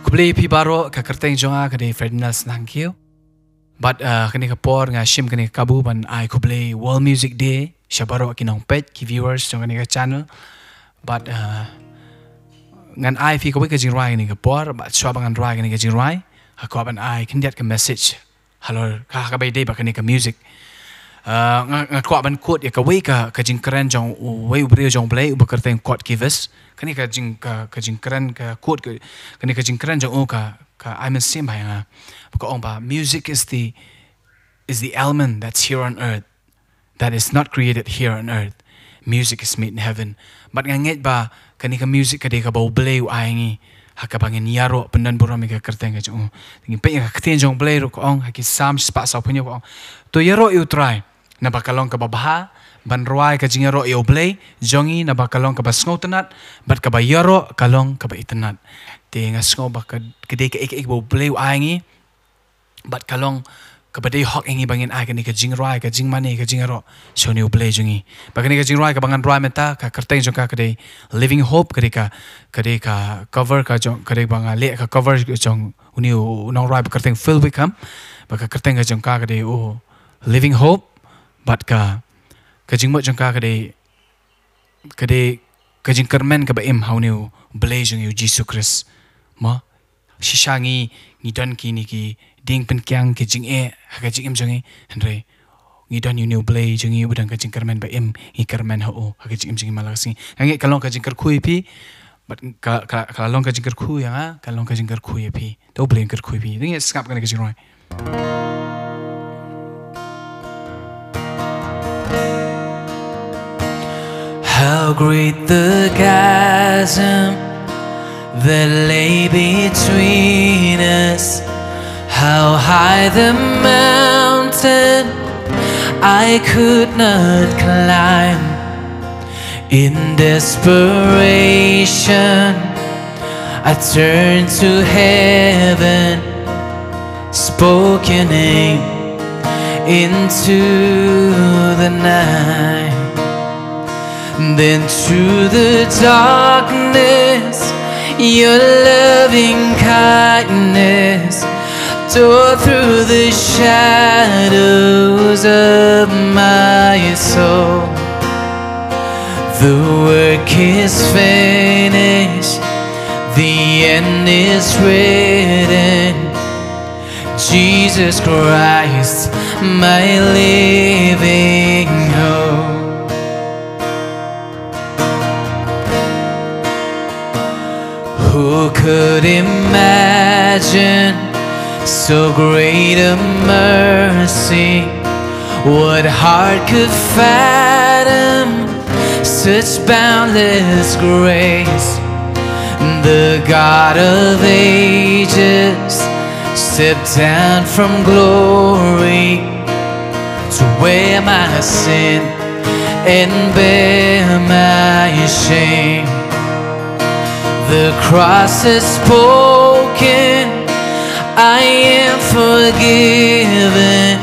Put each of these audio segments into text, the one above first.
Kubli pi baro ka kerteng jonga kade Freddie Thangkhiew. But kani kapor nga shim kani kabu ban I kubli World Music Day shabaro kinong page ki viewers jonga ni ka channel. But ngan I fi kawi ka jingrai ni kapor but swabangan rai kani ka jingrai hakwa ban I kindiat ka message halor ka bay day ba kani ka music. Nga kwa ban quote ya kawi ka jingkran jong way ubre jong play uba kerteng quote kivas kani ka jingkran ka quote kani ka jingkran jong ka I'm sim ba nga ba music is the element that's here on earth that is not created here on earth. Music is made in heaven. But nganget ba kani ka music ka de ka bau play ai ngi hakabangin yaro pendan burami ka kerteng ka jong tingi pe ka kten jong play ro ko ong haki sam spa sa punyo ko to yaro you try na bakalong ka babaha ban ruai ka jingero yo play jongi na bakalong ka basngo tanat bat ka bayaro kalong ka ba itanat te nga sngo ba ka kede ka ik bo play ai bat kalong ka ba de hok ngi bangin ai ka ni ka jingrai ka jingmani ka jingero so ni play jongi ba ka ni ka jingrai ka bangan ruai meta ka kerteng jong ka kede living hope kede ka cover ka jong kede banga le ka cover jong uni unong ruai ba kerteng fill Whickham ba ka kerteng ka jong ka kede living hope but ka jingmo jong ka kade ka jing kermen ka ba im hauniu blay jong yu Jesus Christ ma shishangi ni don ki ni ki ding pen kyang ki jing ka jing im jong henry ni don yu new blay jong yu budang ka jing kermen ba im i kermen ho ka jing im jing malasi ngi kalong ka jing ker khui pi but ka long ka jing ker khu ya ka long ka jing ker khu ya pi to blay ker khu pi ding skap ka ni ka jing roi. How great the chasm that lay between us. How high the mountain I could not climb. In desperation I turned to heaven, spoke your name into the night. Then through the darkness your loving kindness tore through the shadows of my soul. The work is finished, the end is written. Jesus Christ, my living hope. Who could imagine so great a mercy? What heart could fathom such boundless grace? The God of ages stepped down from glory to wear my sin and bear my shame. The cross has spoken, I am forgiven.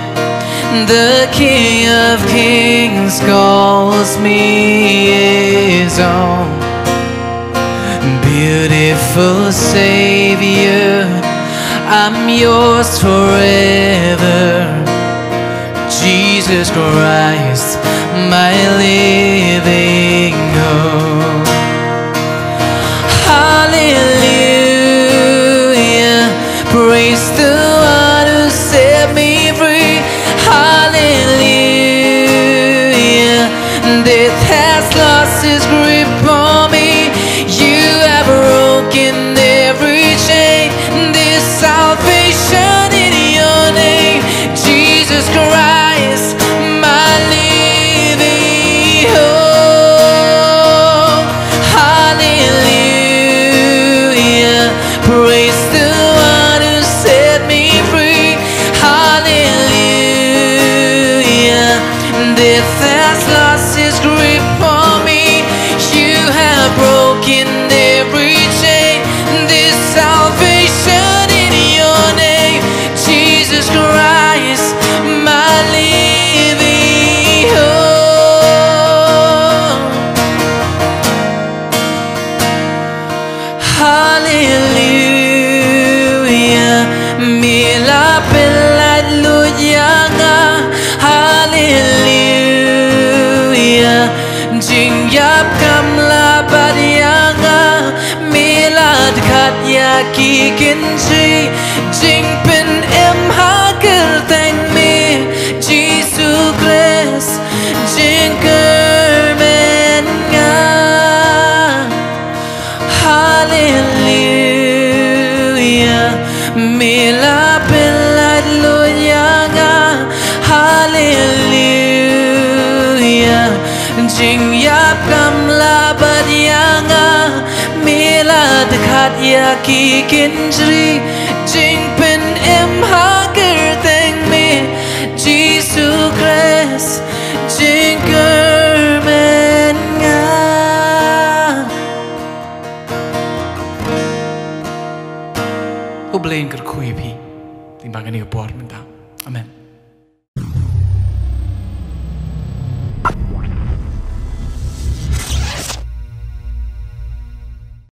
The King of Kings calls me his own. Beautiful Savior, I'm yours forever. Jesus Christ, my living hope. Hallelujah, praise the one who set me free. Hallelujah, death has lost its grip on me. You have broken every chain. There's salvation in your name, Jesus Christ, my living hope. Hallelujah, praise the one who set me Jing yap kam la bad yanga mela dekhat ya ki kinjri jing pen em ha ker teng me Jesus Christ jing ker men nga Hublein ker kui pi. Timbang ni kapor menta. Amen.